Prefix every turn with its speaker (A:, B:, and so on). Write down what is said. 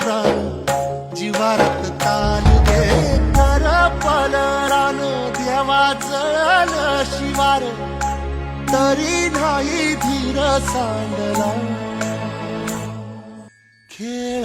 A: प्राण जीवारत ताल दे कर पलरान देवा जळल शिवार तरी नाही धीर सांडला खेळ